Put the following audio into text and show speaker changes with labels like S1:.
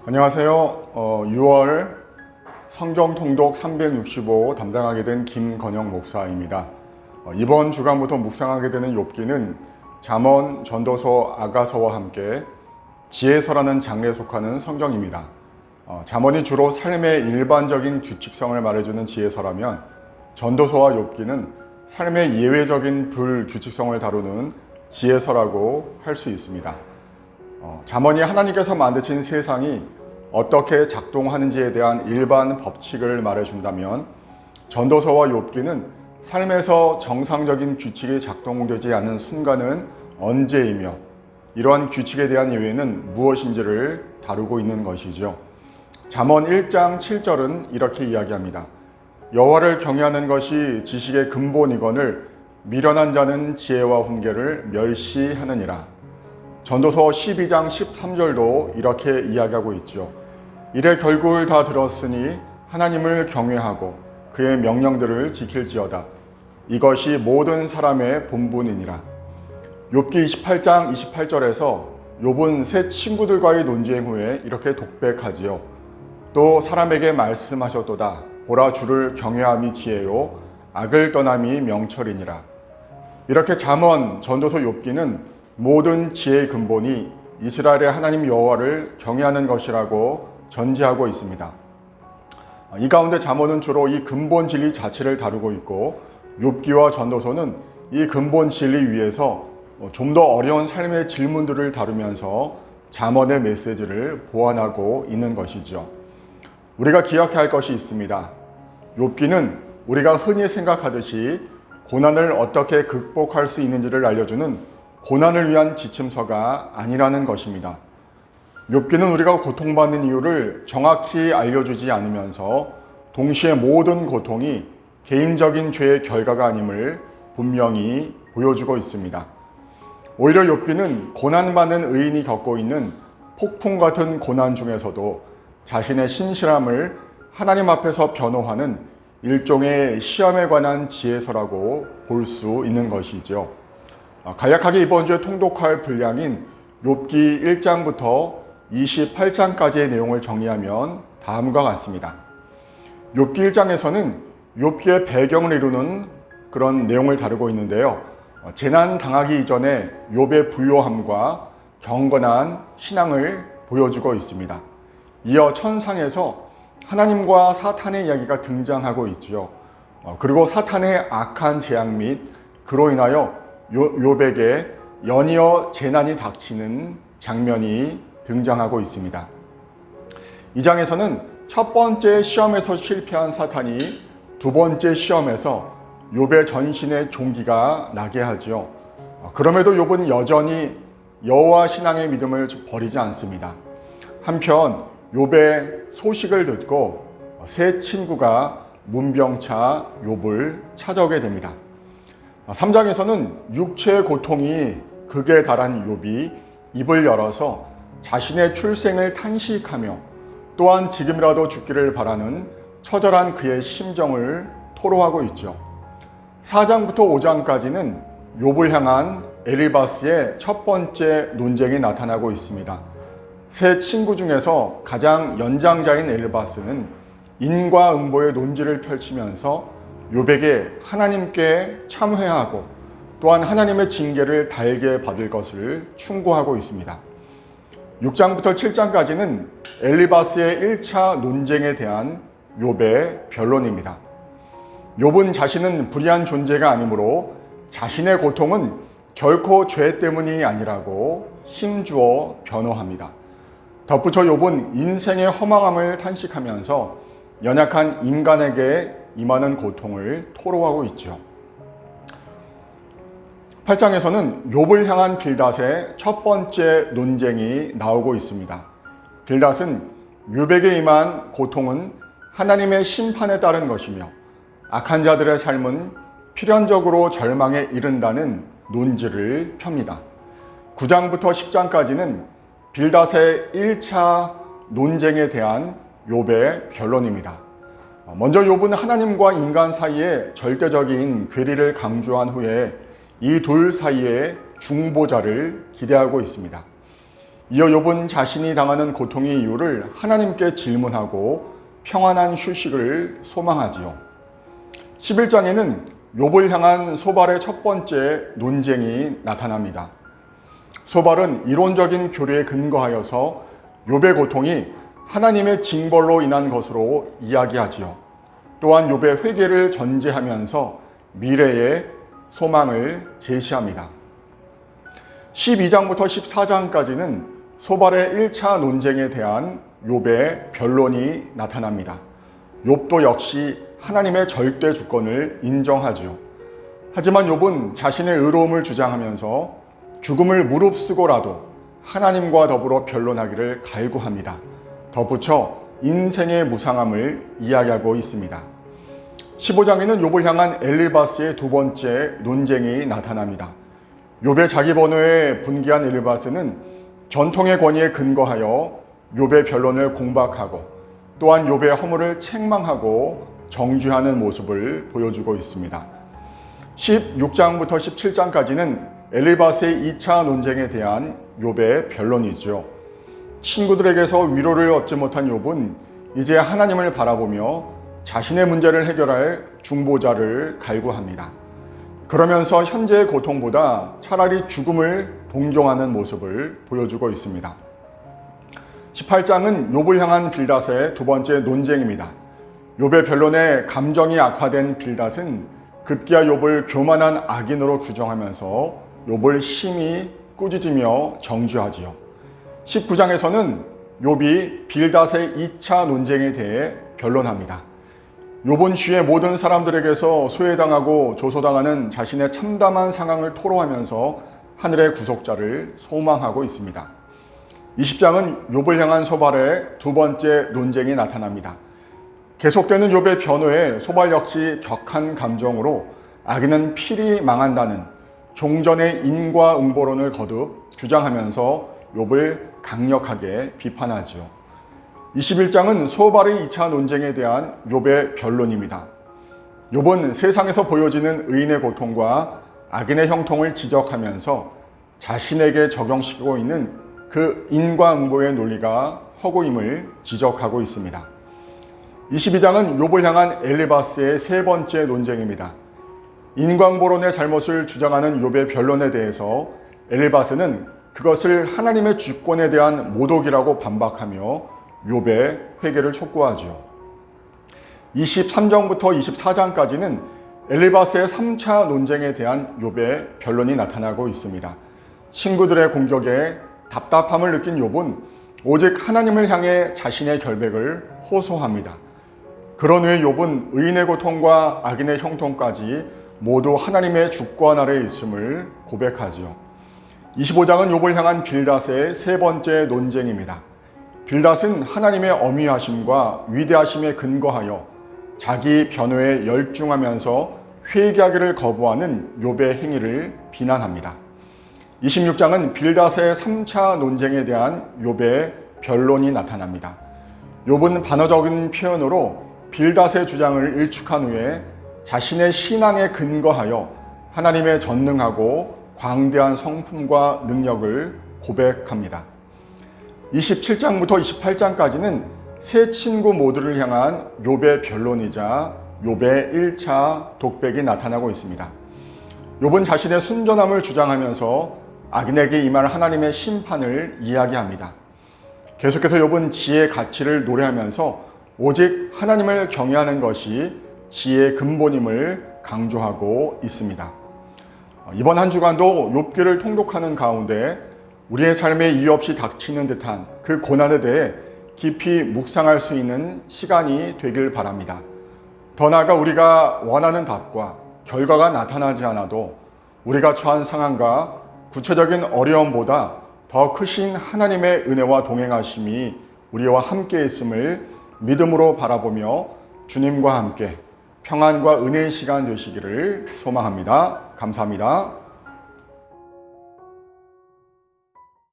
S1: 안녕하세요. 6월 성경 통독 365 담당하게 된 김건영 목사입니다. 이번 주간부터 묵상하게 되는 욥기는 잠언, 전도서, 아가서와 함께 지혜서라는 장르에 속하는 성경입니다. 잠언이 주로 삶의 일반적인 규칙성을 말해주는 지혜서라면 전도서와 욥기는 삶의 예외적인 불규칙성을 다루는 지혜서라고 할 수 있습니다. 잠언이 하나님께서 만드신 세상이 어떻게 작동하는지에 대한 일반 법칙을 말해준다면 전도서와 욥기는 삶에서 정상적인 규칙이 작동되지 않는 순간은 언제이며 이러한 규칙에 대한 예외는 무엇인지를 다루고 있는 것이죠. 잠언 1장 7절은 이렇게 이야기합니다. 여호와를 경외하는 것이 지식의 근본이거늘 미련한 자는 지혜와 훈계를 멸시하느니라. 전도서 12장 13절도 이렇게 이야기하고 있죠. 이래 결국을 다 들었으니 하나님을 경외하고 그의 명령들을 지킬지어다. 이것이 모든 사람의 본분이니라. 욥기 28장 28절에서 욥은 새 친구들과의 논쟁 후에 이렇게 독백하지요. 또 사람에게 말씀하셨도다. 보라, 주를 경외함이 지혜요 악을 떠남이 명철이니라. 이렇게 잠언, 전도서, 욥기는 모든 지혜의 근본이 이스라엘의 하나님 여호와를 경외하는 것이라고 전제하고 있습니다. 이 가운데 잠언은 주로 이 근본 진리 자체를 다루고 있고 욥기와 전도서는 이 근본 진리 위에서 좀 더 어려운 삶의 질문들을 다루면서 잠언의 메시지를 보완하고 있는 것이죠. 우리가 기억해야 할 것이 있습니다. 욥기는 우리가 흔히 생각하듯이 고난을 어떻게 극복할 수 있는지를 알려주는 고난을 위한 지침서가 아니라는 것입니다. 욥기는 우리가 고통받는 이유를 정확히 알려주지 않으면서 동시에 모든 고통이 개인적인 죄의 결과가 아님을 분명히 보여주고 있습니다. 오히려 욥기는 고난받는 의인이 겪고 있는 폭풍 같은 고난 중에서도 자신의 신실함을 하나님 앞에서 변호하는 일종의 시험에 관한 지혜서라고 볼 수 있는 것이죠. 간략하게 이번 주에 통독할 분량인 욥기 1장부터 28장까지의 내용을 정리하면 다음과 같습니다. 욥기 1장에서는 욥기의 배경을 이루는 그런 내용을 다루고 있는데요. 재난 당하기 이전에 욥의 부요함과 경건한 신앙을 보여주고 있습니다. 이어 천상에서 하나님과 사탄의 이야기가 등장하고 있지요. 그리고 사탄의 악한 재앙 및 그로 인하여 욥에게 연이어 재난이 닥치는 장면이 등장하고 있습니다. 이 장에서는 첫 번째 시험에서 실패한 사탄이 두 번째 시험에서 욥의 전신에 종기가 나게 하죠. 그럼에도 욥은 여전히 여호와 신앙의 믿음을 버리지 않습니다. 한편 욥의 소식을 듣고 새 친구가 문병차 욥을 찾아오게 됩니다. 3장에서는 육체의 고통이 극에 달한 욥이 입을 열어서 자신의 출생을 탄식하며 또한 지금이라도 죽기를 바라는 처절한 그의 심정을 토로하고 있죠. 4장부터 5장까지는 욥을 향한 엘리바스의 첫 번째 논쟁이 나타나고 있습니다. 세 친구 중에서 가장 연장자인 엘리바스는 인과응보의 논지를 펼치면서 욥에게 하나님께 참회하고 또한 하나님의 징계를 달게 받을 것을 충고하고 있습니다. 6장부터 7장까지는 엘리바스의 1차 논쟁에 대한 욥의 변론입니다. 욥은 자신은 불의한 존재가 아니므로 자신의 고통은 결코 죄 때문이 아니라고 힘주어 변호합니다. 덧붙여 욥은 인생의 허망함을 탄식하면서 연약한 인간에게 임하는 고통을 토로하고 있죠. 8장에서는 욥을 향한 빌닷의 첫 번째 논쟁이 나오고 있습니다. 빌닷은 욥에게 임한 고통은 하나님의 심판에 따른 것이며 악한 자들의 삶은 필연적으로 절망에 이른다는 논지를 펴니다. 9장부터 10장까지는 빌닷의 1차 논쟁에 대한 욥의 변론입니다. 먼저 욥은 하나님과 인간 사이에 절대적인 괴리를 강조한 후에 이 둘 사이에 중보자를 기대하고 있습니다. 이어 욥은 자신이 당하는 고통의 이유를 하나님께 질문하고 평안한 휴식을 소망하지요. 11장에는 욥을 향한 소발의 첫 번째 논쟁이 나타납니다. 소발은 이론적인 교리에 근거하여서 욥의 고통이 하나님의 징벌로 인한 것으로 이야기하지요. 또한 욥의 회개를 전제하면서 미래의 소망을 제시합니다. 12장부터 14장까지는 소발의 1차 논쟁에 대한 욥의 변론이 나타납니다. 욥도 역시 하나님의 절대 주권을 인정하지요. 하지만 욥은 자신의 의로움을 주장하면서 죽음을 무릅쓰고라도 하나님과 더불어 변론하기를 갈구합니다. 덧붙여 인생의 무상함을 이야기하고 있습니다. 15장에는 욥을 향한 엘리바스의 두 번째 논쟁이 나타납니다. 욥의 자기 번호에 분기한 엘리바스는 전통의 권위에 근거하여 욥의 변론을 공박하고 또한 욥의 허물을 책망하고 정죄하는 모습을 보여주고 있습니다. 16장부터 17장까지는 엘리바스의 2차 논쟁에 대한 욥의 변론이죠. 친구들에게서 위로를 얻지 못한 욥은 이제 하나님을 바라보며 자신의 문제를 해결할 중보자를 갈구합니다. 그러면서 현재의 고통보다 차라리 죽음을 동경하는 모습을 보여주고 있습니다. 18장은 욥을 향한 빌닷의 두 번째 논쟁입니다. 욥의 변론에 감정이 악화된 빌닷은 급기야 욥을 교만한 악인으로 규정하면서 욥을 심히 꾸짖으며 정죄하지요. 19장에서는 욥이 빌닷의 2차 논쟁에 대해 변론합니다. 욥은 주위의 모든 사람들에게서 소외당하고 조소당하는 자신의 참담한 상황을 토로하면서 하늘의 구속자를 소망하고 있습니다. 20장은 욥을 향한 소발의 두 번째 논쟁이 나타납니다. 계속되는 욥의 변호에 소발 역시 격한 감정으로 악인은 필히 망한다는 종전의 인과응보론을 거듭 주장하면서 욥을 강력하게 비판하지요. 21장은 소발의 2차 논쟁에 대한 욥의 변론입니다. 욥은 세상에서 보여지는 의인의 고통과 악인의 형통을 지적하면서 자신에게 적용시키고 있는 그 인과응보의 논리가 허구임을 지적하고 있습니다. 22장은 욥을 향한 엘리바스의 세 번째 논쟁입니다. 인과응보론의 잘못을 주장하는 욥의 변론에 대해서 엘리바스는 그것을 하나님의 주권에 대한 모독이라고 반박하며 욥의 회개를 촉구하죠. 23장부터 24장까지는 엘리바스의 3차 논쟁에 대한 욥의 변론이 나타나고 있습니다. 친구들의 공격에 답답함을 느낀 욥은 오직 하나님을 향해 자신의 결백을 호소합니다. 그런 후에 욥은 의인의 고통과 악인의 형통까지 모두 하나님의 주권 아래에 있음을 고백하지요. 25장은 욥을 향한 빌닷의 세 번째 논쟁입니다. 빌닷은 하나님의 어미하심과 위대하심에 근거하여 자기 변호에 열중하면서 회개하기를 거부하는 욥의 행위를 비난합니다. 26장은 빌닷의 3차 논쟁에 대한 욥의 변론이 나타납니다. 욥은 반어적인 표현으로 빌닷의 주장을 일축한 후에 자신의 신앙에 근거하여 하나님의 전능하고 광대한 성품과 능력을 고백합니다. 27장부터 28장까지는 세 친구 모두를 향한 욥의 변론이자 욥의 1차 독백이 나타나고 있습니다. 욥은 자신의 순전함을 주장하면서 악인에게 임할 하나님의 심판을 이야기합니다. 계속해서 욥은 지혜의 가치를 노래하면서 오직 하나님을 경외하는 것이 지혜의 근본임을 강조하고 있습니다. 이번 한 주간도 욥기를 통독하는 가운데 우리의 삶에 이유 없이 닥치는 듯한 그 고난에 대해 깊이 묵상할 수 있는 시간이 되길 바랍니다. 더 나아가 우리가 원하는 답과 결과가 나타나지 않아도 우리가 처한 상황과 구체적인 어려움보다 더 크신 하나님의 은혜와 동행하심이 우리와 함께 있음을 믿음으로 바라보며 주님과 함께 평안과 은혜의 시간 되시기를 소망합니다. 감사합니다.